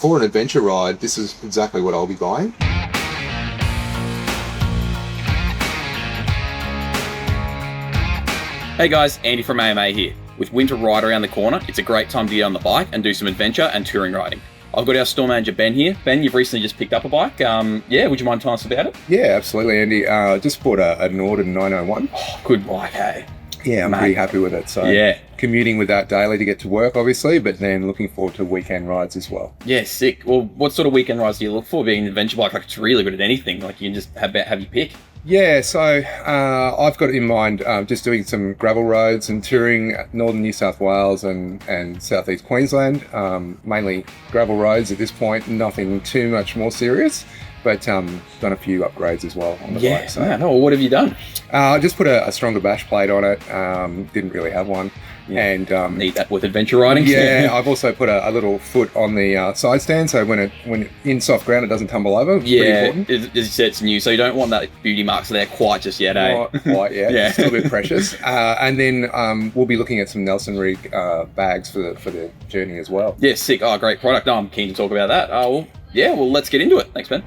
for an adventure ride, this is exactly what I'll be buying. Hey guys, Andy from AMA here. With winter right around the corner, it's a great time to get on the bike and do some adventure and touring riding. I've got our store manager Ben here. Ben, you've recently just picked up a bike. Would you mind telling us about it? Yeah, absolutely, Andy. Just bought a Norden 901. Oh, good bike, hey? Yeah, I'm pretty happy with it. So yeah, commuting with that daily to get to work, obviously, but then looking forward to weekend rides as well. Yeah, sick. Well, what sort of weekend rides do you look for being an adventure bike? Like, it's really good at anything. Like, you can just have your pick. Yeah, so I've got in mind just doing some gravel roads and touring northern New South Wales and southeast Queensland, mainly gravel roads at this point, nothing too much more serious, but done a few upgrades as well on the bike. So. No, what have you done? I just put a stronger bash plate on it, didn't really have one. Yeah. And need that with adventure riding. Yeah, I've also put a little foot on the side stand, so when in soft ground it doesn't tumble over. It's pretty important. As you said, it's new, so you don't want that beauty marks there quite just yet, eh? Not quite yet. Yeah. Still a bit precious. And then we'll be looking at some Nelson Rigg bags for the journey as well. Yeah, sick. Oh, great product. No, I'm keen to talk about that. Well, let's get into it. Thanks, Ben.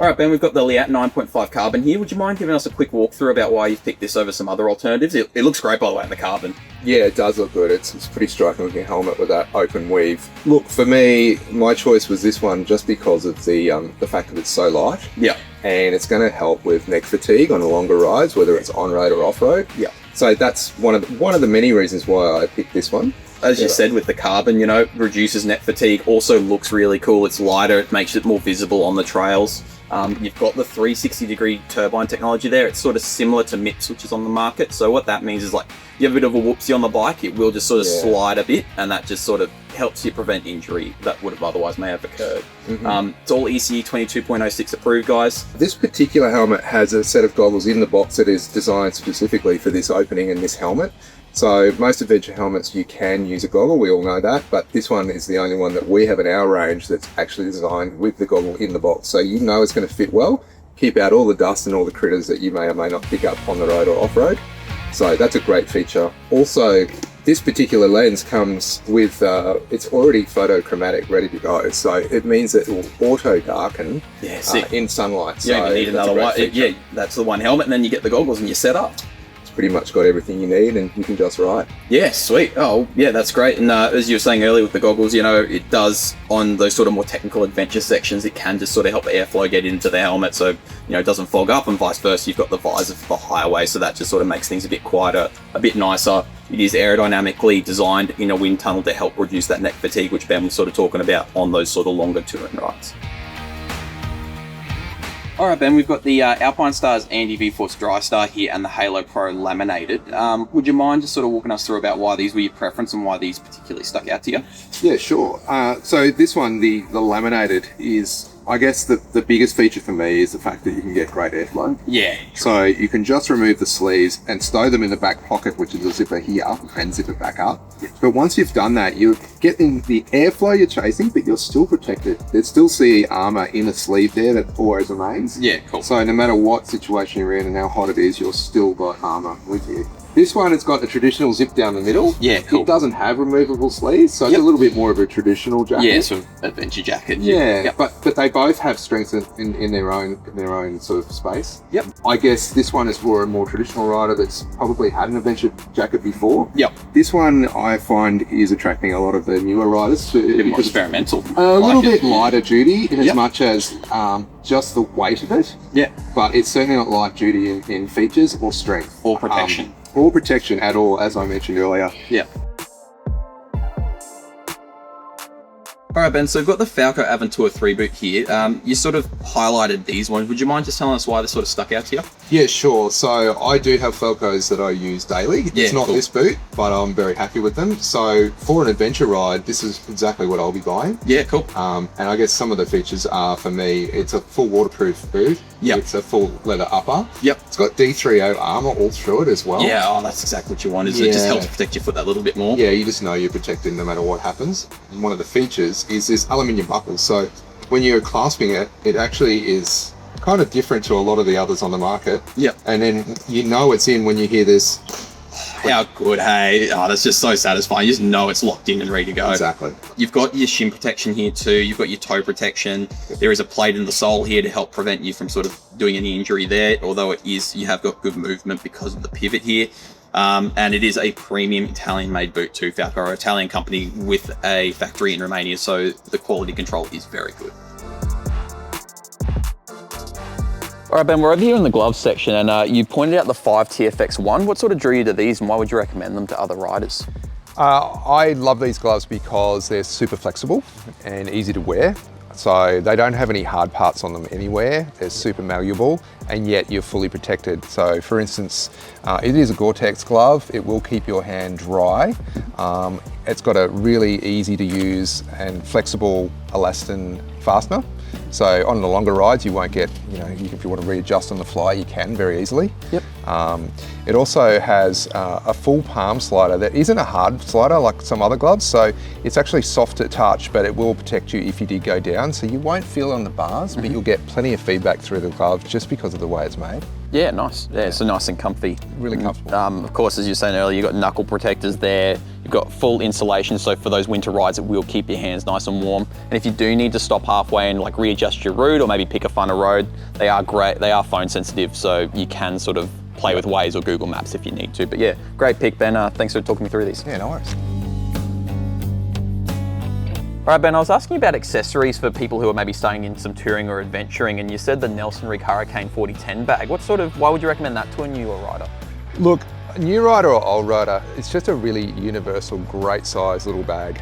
All right, Ben, we've got the Leatt 9.5 carbon here. Would you mind giving us a quick walkthrough about why you've picked this over some other alternatives? It looks great, by the way, in the carbon. Yeah, it does look good. It's a pretty striking looking helmet with that open weave. Look, for me, my choice was this one just because of the fact that it's so light. Yeah. And it's going to help with neck fatigue on the longer rides, whether it's on-road or off-road. Yeah. So that's one of the many reasons why I picked this one. As you said, with the carbon, reduces neck fatigue, also looks really cool. It's lighter, it makes it more visible on the trails. You've got the 360-degree turbine technology there. It's sort of similar to MIPS, which is on the market. So what that means is, like, you have a bit of a whoopsie on the bike, it will just sort of slide a bit, and that just sort of helps you prevent injury that would have otherwise may have occurred. Mm-hmm. It's all ECE 22.06 approved, guys. This particular helmet has a set of goggles in the box that is designed specifically for this opening and this helmet. So most adventure helmets, you can use a goggle, we all know that, but this one is the only one that we have in our range that's actually designed with the goggle in the box. So you know it's going to fit well, keep out all the dust and all the critters that you may or may not pick up on the road or off-road. So that's a great feature. Also, this particular lens comes with, it's already photochromatic, ready to go. So it means that it will auto darken in sunlight. Yeah, so you need another one. Yeah, that's the one helmet, and then you get the goggles and you're set up. Pretty much got everything you need and you can just ride. Yeah, sweet. Oh, yeah, that's great. And as you were saying earlier with the goggles, it does, on those sort of more technical adventure sections, it can just sort of help the airflow get into the helmet so, it doesn't fog up, and vice versa. You've got the visor for the highway, so that just sort of makes things a bit quieter, a bit nicer. It is aerodynamically designed in a wind tunnel to help reduce that neck fatigue, which Ben was sort of talking about on those sort of longer touring rides. All right, Ben, we've got the Alpinestars Andy V-Force Dry Star here and the Halo Pro laminated. Would you mind just sort of walking us through about why these were your preference and why these particularly stuck out to you? Yeah, sure. So this one, the laminated, is, I guess, the biggest feature for me is the fact that you can get great airflow. Yeah. So you can just remove the sleeves and stow them in the back pocket, which is a zipper here, and zip it back up. Yeah. But once you've done that, you're getting the airflow you're chasing, but you're still protected. There's still CE armor in the sleeve there that always remains. Yeah, cool. So no matter what situation you're in and how hot it is, you're still got armor with you. This one, it's got a traditional zip down the middle. Yeah, cool. It doesn't have removable sleeves, so it's a little bit more of a traditional jacket. Yeah, sort of adventure jacket. Yeah, but they both have strengths in their own sort of space. Yep. I guess this one is for a more traditional rider that's probably had an adventure jacket before. Yep. This one I find is attracting a lot of the newer riders to a bit more experimental. A little bit lighter duty in as much as just the weight of it. Yeah. But it's certainly not light duty in features or strength. Or protection. Or protection at all, as I mentioned earlier. Yeah. All right, Ben, so we've got the Falco Aventura 3 boot here. You sort of highlighted these ones. Would you mind just telling us why they sort of stuck out to you? Yeah, sure. So I do have Falcos that I use daily. It's not this boot, but I'm very happy with them. So for an adventure ride, this is exactly what I'll be buying. Yeah, cool. And I guess some of the features are, for me, it's a full waterproof boot. Yep. It's a full leather upper. Yep. It's got D3O armor all through it as well. Yeah, that's exactly what you want, is it just helps protect your foot that little bit more. Yeah, you just know you're protected no matter what happens. And one of the features is this aluminium buckle. So when you're clasping it, it actually is kind of different to a lot of the others on the market. Yep. And then you know it's in when you hear this How good, hey? Oh, that's just so satisfying. You just know it's locked in and ready to go. Exactly. You've got your shin protection here too. You've got your toe protection. There is a plate in the sole here to help prevent you from sort of doing any injury there, although you have got good movement because of the pivot here. And it is a premium Italian-made boot too, Falco, an Italian company with a factory in Romania, so the quality control is very good. All right, Ben, we're over here in the gloves section, and you pointed out the 5 TFX1. What sort of drew you to these, and why would you recommend them to other riders? I love these gloves because they're super flexible and easy to wear. So they don't have any hard parts on them anywhere. They're super malleable, and yet you're fully protected. So for instance, it is a Gore-Tex glove. It will keep your hand dry. It's got a really easy to use and flexible elastin fastener. So on the longer rides, you won't get, if you want to readjust on the fly, you can very easily. Yep. It also has a full palm slider that isn't a hard slider like some other gloves. So it's actually soft to touch, but it will protect you if you did go down. So you won't feel on the bars, but you'll get plenty of feedback through the glove just because of the way it's made. Yeah, nice. Yeah, it's nice and comfy. Really comfortable. Of course, as you were saying earlier, you've got knuckle protectors there. You've got full insulation, so for those winter rides, it will keep your hands nice and warm. And if you do need to stop halfway and like readjust your route or maybe pick a funner road, they are great. They are phone sensitive, so you can sort of play with Waze or Google Maps if you need to. But yeah, great pick, Ben. Thanks for talking me through these. Yeah, no worries. All right, Ben, I was asking you about accessories for people who are maybe starting in some touring or adventuring, and you said the Nelson Rigg Hurricane 4010 bag. Why would you recommend that to a newer rider? Look, a new rider or old rider, it's just a really universal, great size little bag.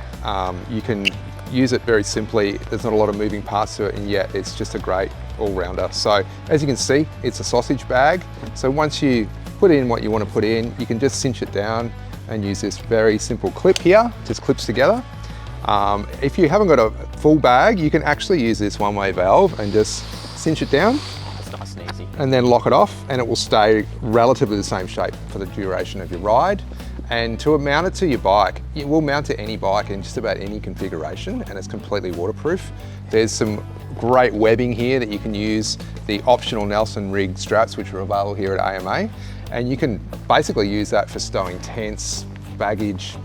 You can use it very simply. There's not a lot of moving parts to it, and yet it's just a great all-rounder. So as you can see, it's a sausage bag. So once you put in what you want to put in, you can just cinch it down and use this very simple clip here, just clips together. If you haven't got a full bag, you can actually use this one-way valve and just cinch it down. That's nice and easy. And then lock it off, and it will stay relatively the same shape for the duration of your ride. And to mount it to your bike, it will mount to any bike in just about any configuration, and it's completely waterproof. There's some great webbing here that you can use, the optional Nelson Rigg straps, which are available here at AMA. And you can basically use that for stowing tents, baggage,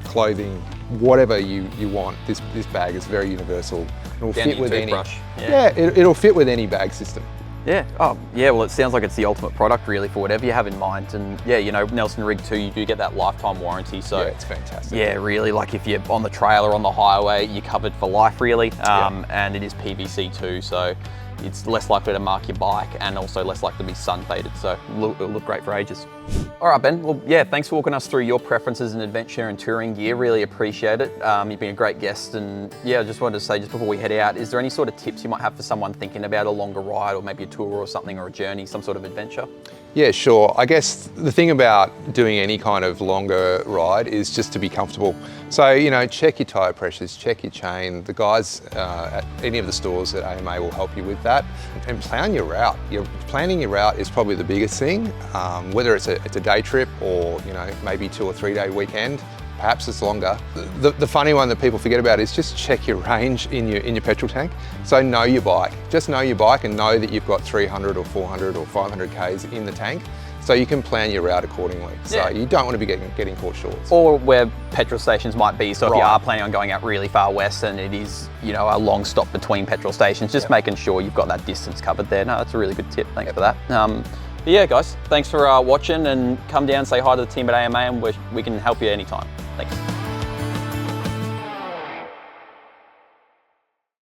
clothing, whatever you want. This bag is very universal. It'll fit with any. It'll fit with any bag system. Yeah. Oh, yeah. Well, it sounds like it's the ultimate product, really, for whatever you have in mind. And yeah, Nelson Rigg too, you do get that lifetime warranty. So yeah, it's fantastic. Yeah, really. Like if you're on the trail or on the highway, you're covered for life, really. And it is PVC too, so it's less likely to mark your bike and also less likely to be sun faded. So it'll look great for ages. All right, Ben. Well, yeah, thanks for walking us through your preferences in adventure and touring gear. Really appreciate it. You've been a great guest. And yeah, I just wanted to say, just before we head out, is there any sort of tips you might have for someone thinking about a longer ride or maybe a tour or something, or a journey, some sort of adventure? Yeah, sure. I guess the thing about doing any kind of longer ride is just to be comfortable. So, check your tyre pressures, check your chain. The guys at any of the stores at AMA will help you with that. And plan your route. Planning your route is probably the biggest thing, whether it's a day trip or, maybe 2 or 3 day weekend. Perhaps it's longer. The funny one that people forget about is just check your range in your petrol tank. So know your bike. Just know your bike and know that you've got 300 or 400 or 500 Ks in the tank. So you can plan your route accordingly. So you don't want to be getting caught short. Or where petrol stations might be. So if you are planning on going out really far west and it is, a long stop between petrol stations, just making sure you've got that distance covered there. No, that's a really good tip. Thanks for that. But yeah, guys, thanks for watching, and come down, say hi to the team at AMA, and we can help you anytime. Thanks.